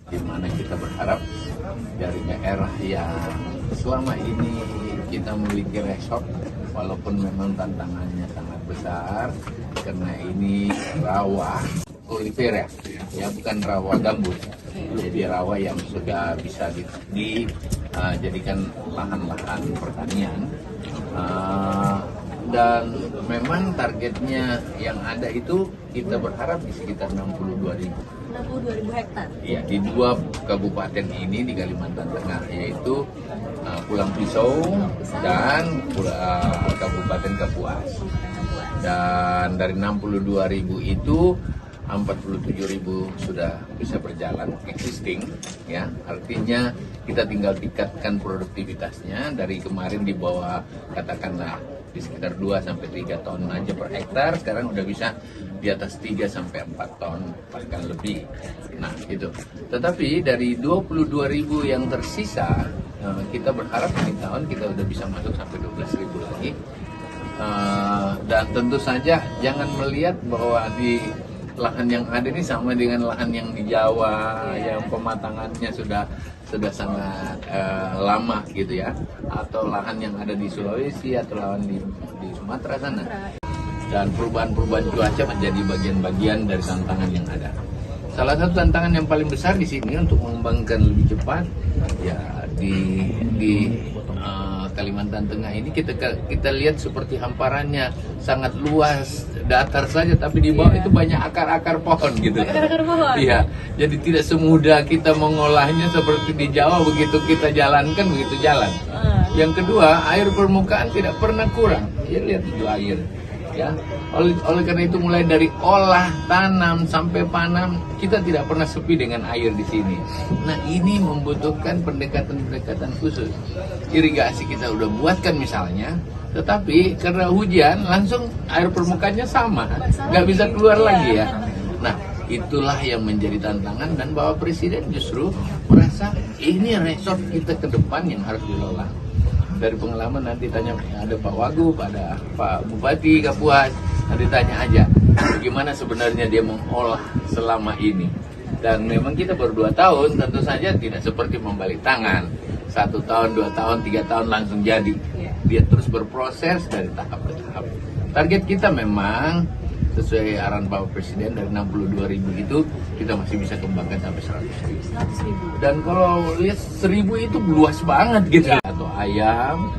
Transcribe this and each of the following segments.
di mana kita berharap dari daerah yang selama ini kita memiliki resort, walaupun memang tantangannya sangat besar karena ini rawa oliver ya bukan rawa gambut, jadi rawa yang sudah bisa dijadikan lahan-lahan pertanian. Dan memang targetnya yang ada itu kita berharap di sekitar 62.000 hektar. Iya, di dua kabupaten ini di Kalimantan Tengah, yaitu Pulang Pisau dan Kabupaten Kapuas. Dan dari 62.000 itu 47.000 sudah bisa berjalan existing, ya. Artinya kita tinggal tingkatkan produktivitasnya. Dari kemarin di bawah katakanlah di sekitar 2-3 ton aja per hektar, sekarang udah bisa di atas 3-4 ton bahkan lebih. Nah itu. Tetapi dari 22.000 yang tersisa, kita berharap ini tahun kita udah bisa masuk sampai 12.000 lagi. Dan tentu saja jangan melihat bahwa di lahan yang ada ini sama dengan lahan yang di Jawa yang pematangannya sudah sangat lama gitu ya, atau lahan yang ada di Sulawesi atau lahan di Sumatera sana. Dan perubahan-perubahan cuaca menjadi bagian-bagian dari tantangan yang ada. Salah satu tantangan yang paling besar di sini untuk mengembangkan lebih cepat ya di Kalimantan Tengah ini kita lihat seperti hamparannya sangat luas, datar saja, tapi di bawah itu banyak akar-akar pohon gitu. Akar-akar pohon. Iya, jadi tidak semudah kita mengolahnya seperti di Jawa, begitu kita jalankan begitu jalan. Yang kedua, air permukaan tidak pernah kurang. Ya lihat itu air. Ya, oleh karena itu mulai dari olah, tanam sampai panam kita tidak pernah sepi dengan air di sini. Nah ini membutuhkan pendekatan-pendekatan khusus. Irigasi kita udah buatkan misalnya, tetapi karena hujan langsung air permukaannya sama, nggak bisa keluar lagi ya. Nah itulah yang menjadi tantangan, dan Bapak Presiden justru merasa ini resort kita ke depan yang harus dikelola. Dari pengalaman nanti tanya, ada Pak Wagub, ada Pak Bupati Kapuas, nanti tanya aja bagaimana sebenarnya dia mengolah selama ini. Dan memang kita baru 2 tahun, tentu saja tidak seperti membalik tangan 1 tahun, 2 tahun, 3 tahun langsung jadi. Dia terus berproses dari tahap ke tahap. Target kita memang sesuai arahan Bapak Presiden, dari 62.000 itu kita masih bisa kembangkan sampai 100.000. Dan kalau lihat 1.000 itu luas banget gitu. Atau ayam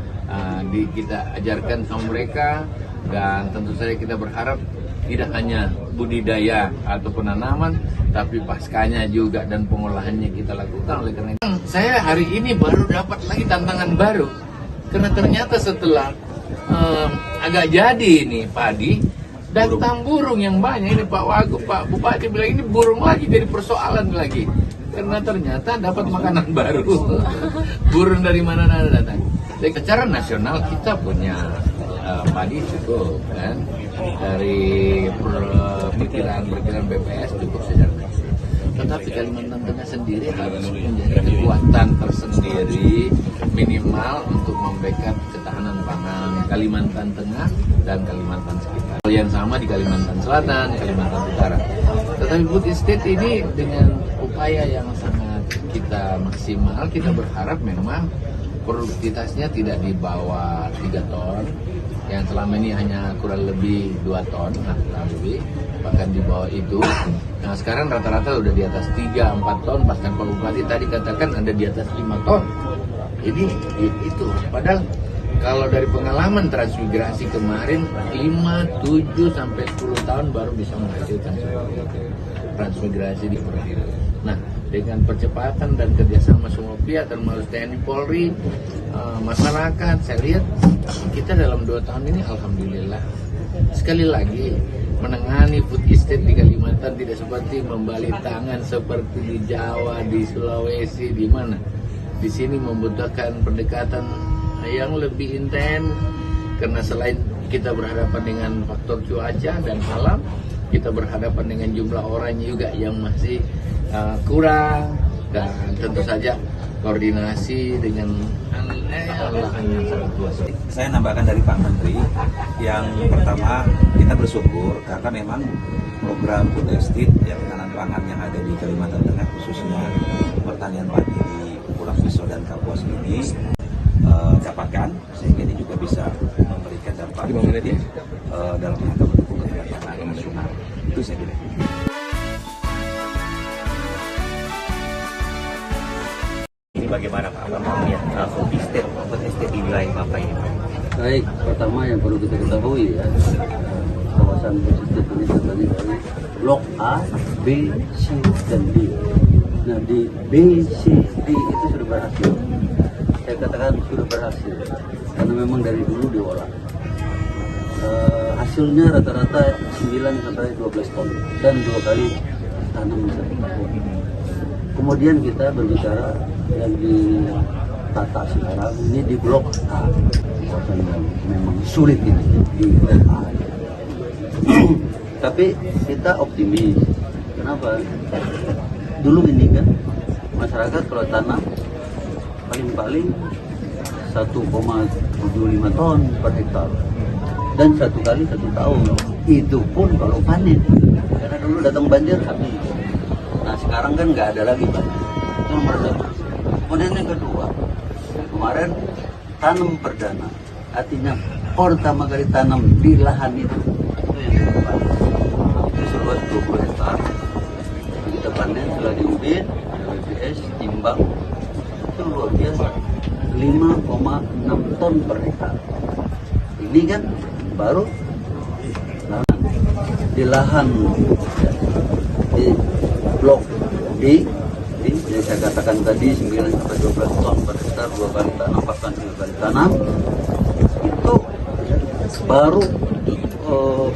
kita ajarkan sama mereka, dan tentu saja kita berharap tidak hanya budidaya atau penanaman, tapi paskanya juga dan pengolahannya kita lakukan. Oleh karena itu saya hari ini baru dapat lagi tantangan baru, karena ternyata setelah agak jadi ini padi, datang burung yang banyak. Ini Pak Wagub, Pak Bupati bilang ini burung lagi jadi persoalan lagi, karena ternyata dapat makanan baru. Burung dari mana datang. Secara nasional kita punya padi cukup kan, dari perkiraan BPS cukup secara nasional. Tetapi Kalimantan Tengah sendiri harus menjadi kekuatan tersendiri minimal untuk membackup ketahanan pangan Kalimantan Tengah dan Kalimantan sekitar. Hal yang sama di Kalimantan Selatan, Kalimantan Utara. Tetapi food estate ini dengan upaya yang sangat kita maksimal, kita berharap memang produktivitasnya tidak di bawah 3 ton, yang selama ini hanya kurang lebih 2 ton atau lebih, bahkan di bawah itu. Nah sekarang rata-rata udah di atas 3-4 ton, bahkan Pak Bupati tadi katakan ada di atas 5 ton. Jadi itu padahal kalau dari pengalaman transmigrasi kemarin 5, 7 sampai 10 tahun baru bisa menghasilkan transmigrasi di Perairan. Nah dengan percepatan dan kerjasama semua pihak termasuk TNI, Polri, masyarakat, saya lihat kita dalam 2 tahun ini alhamdulillah sekali lagi menangani food estate di Kalimantan tidak seperti membalik tangan seperti di Jawa, di Sulawesi, di mana. Di sini membutuhkan pendekatan yang lebih intens, karena selain kita berhadapan dengan faktor cuaca dan alam, kita berhadapan dengan jumlah orang juga yang masih kurang, dan tentu saja koordinasi dengan lahan yang sangat luas. Saya nambahkan dari Pak Menteri, yang pertama kita bersyukur karena memang program food estate yang ketahanan pangan yang ada di Kalimantan Tengah khususnya pertanian padi di Pulau Piso dan Kapuas ini dapatkan, sehingga ini juga bisa memberikan dampak positif dalam rangka mendukung ketahanan nasional. Itu saya kira. Ini bagaimana Pak Abang melihat food estate di wilayah Bapak ini? Baik, pertama yang perlu kita ketahui ya, kawasan food estate ini terdiri dari blok A, B, C, dan D. Nah di B, C, D itu sudah berhasil. Saya katakan sudah berhasil karena memang dari dulu diolah. Hasilnya rata-rata 9 sampai 12 ton dan 2 kali tanam satu tahun. Kemudian kita berbicara yang di tata sekarang ini di blok A, kawasan yang memang sulit ini di blok A. Tapi kita optimis. Kenapa? Dulu ini kan masyarakat kalau tanam paling-paling 1,75 ton per hektar dan 1 kali 1 tahun, itu pun kalau panen, karena dulu datang banjir habis. Nah sekarang kan nggak ada lagi banjir, itu nomor 1. Kemudian yang kedua, kemarin tanam perdana, artinya pertama kali tanam di lahan itu yang kedua, itu seluas 20 hektar. Kita panen setelah diubin, WBS, timbang, itu luar biasa, 5,6 ton per hektar. Ini kan baru lahan. Di lahan di blok D, yang saya katakan tadi 9 sampai 12 ton per hektar, 2 kali tanam, bahkan 3 kali tanam, itu baru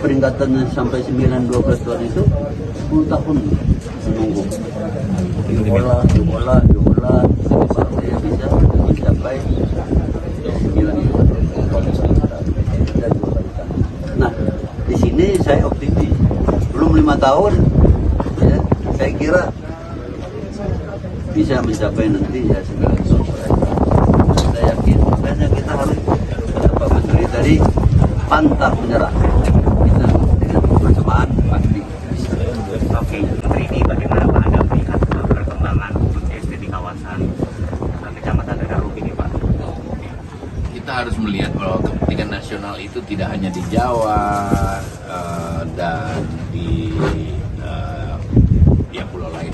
peringkatannya sampai 9-12 ton itu 10 tahun menunggu. Diolah, baru dia bisa mencapai 9 ton dan 2 kali tanam. Nah, di sini saya optimis. Belum 5 tahun, ya, saya kira bisa mencapai nanti ya 9 ton per hektar. Saya yakin, makanya kita harus Pak Menteri tadi pantang menyerah. Kita dengan persamaan pasti. Oke, Menteri, ini bagaimana Pak Anda melihat perkembangan food estate di kawasan Kecamatan Tegarup ini Pak? Kita harus melihat bahwa kepentingan nasional itu tidak hanya di Jawa dan di pulau lain.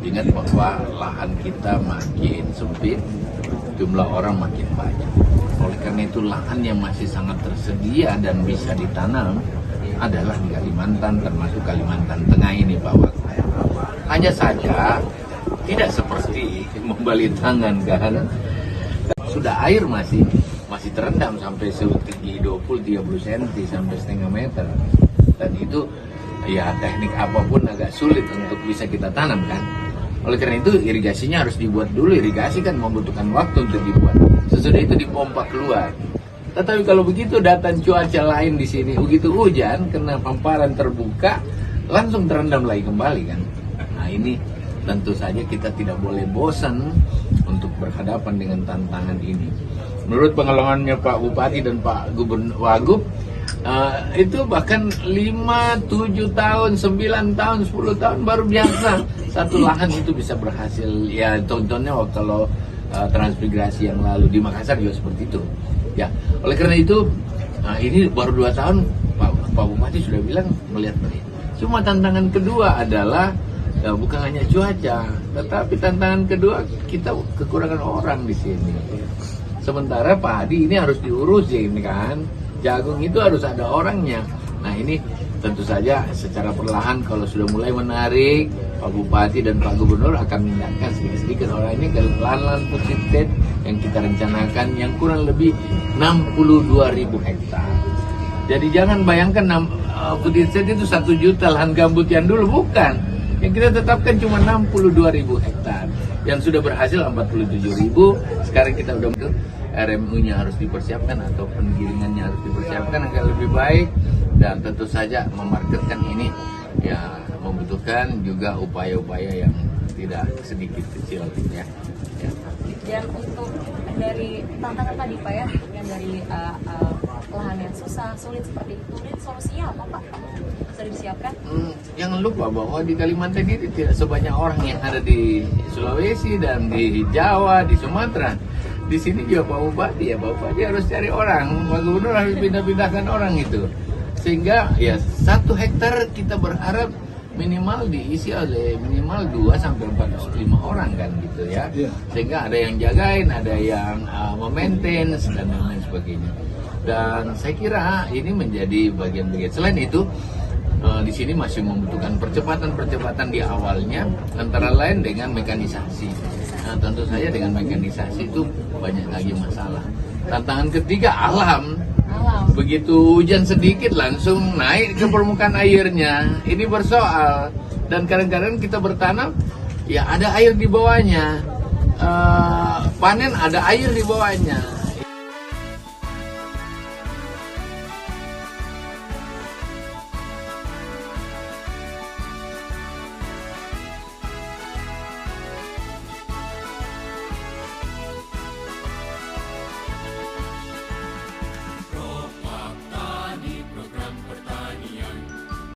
Ingat bahwa lahan kita makin sempit, jumlah orang makin banyak. Oleh karena itu lahan yang masih sangat tersedia dan bisa ditanam adalah di Kalimantan, termasuk Kalimantan Tengah ini Pak Wagub. Hanya saja tidak seperti membalik tangan kan. Sudah air masih terendam sampai setinggi 20-30 cm sampai setengah meter. Dan itu ya teknik apapun agak sulit untuk bisa kita tanam kan. Oleh karena itu irigasinya harus dibuat dulu. Irigasi kan membutuhkan waktu untuk dibuat. Sesudah itu dipompa keluar. Tetapi kalau begitu datang cuaca lain di sini, begitu hujan kena hamparan terbuka, langsung terendam lagi kembali kan. Nah ini tentu saja kita tidak boleh bosan untuk berhadapan dengan tantangan ini. Menurut pengalamannya Pak Bupati dan Pak Gubernur Wagub, itu bahkan 5, 7 tahun, 9 tahun, 10 tahun baru biasa satu lahan itu bisa berhasil. Ya contohnya kalau transmigrasi yang lalu di Makassar juga seperti itu. Ya, oleh karena itu ini baru 2 tahun Pak Bupati sudah bilang melihat. Cuma tantangan kedua adalah bukan hanya cuaca, tetapi tantangan kedua kita kekurangan orang di sini. Sementara padi ini harus diurusin kan, jagung itu harus ada orangnya. Nah ini tentu saja secara perlahan kalau sudah mulai menarik, Pak Bupati dan Pak Gubernur akan memindahkan sedikit-sedikit orang ini ke lahan-lahan food estate yang kita rencanakan yang kurang lebih 62.000 hektar. Jadi jangan bayangkan food estate itu 1 juta lahan gambut yang dulu, bukan. Yang kita tetapkan cuma 62.000 hektar. Yang sudah berhasil 47.000. Sekarang kita udah RMU-nya harus dipersiapkan atau penggilingannya harus dipersiapkan agar lebih baik, dan tentu saja memarketkan ini ya membutuhkan juga upaya-upaya yang tidak sedikit kecil ya. Dan untuk dari tantangan tadi Pak ya, yang dari lahan yang susah, sulit seperti itu. Dan solusinya apa Pak? Sudah disiapkan? Jangan lupa bahwa di Kalimantan ini tidak sebanyak orang yang ada di Sulawesi dan di Jawa, di Sumatera. Di sini juga Pak Bupati harus cari orang, Pak Gubernur harus pindah-pindahkan orang itu. Sehingga ya 1 hektar kita berharap minimal diisi oleh minimal 2 sampai 405 orang kan gitu ya. Sehingga ada yang jagain, ada yang memaintain dan lain sebagainya. Dan saya kira ini menjadi bagian-bagian. Selain itu di sini masih membutuhkan percepatan di awalnya, antara lain dengan mekanisasi. Nah, tentu saja dengan mekanisasi itu banyak lagi masalah. Tantangan ketiga alam. Begitu hujan sedikit langsung naik ke permukaan airnya. Ini bersoal. Dan kadang-kadang kita bertanam, ya ada air di bawahnya. Panen ada air di bawahnya.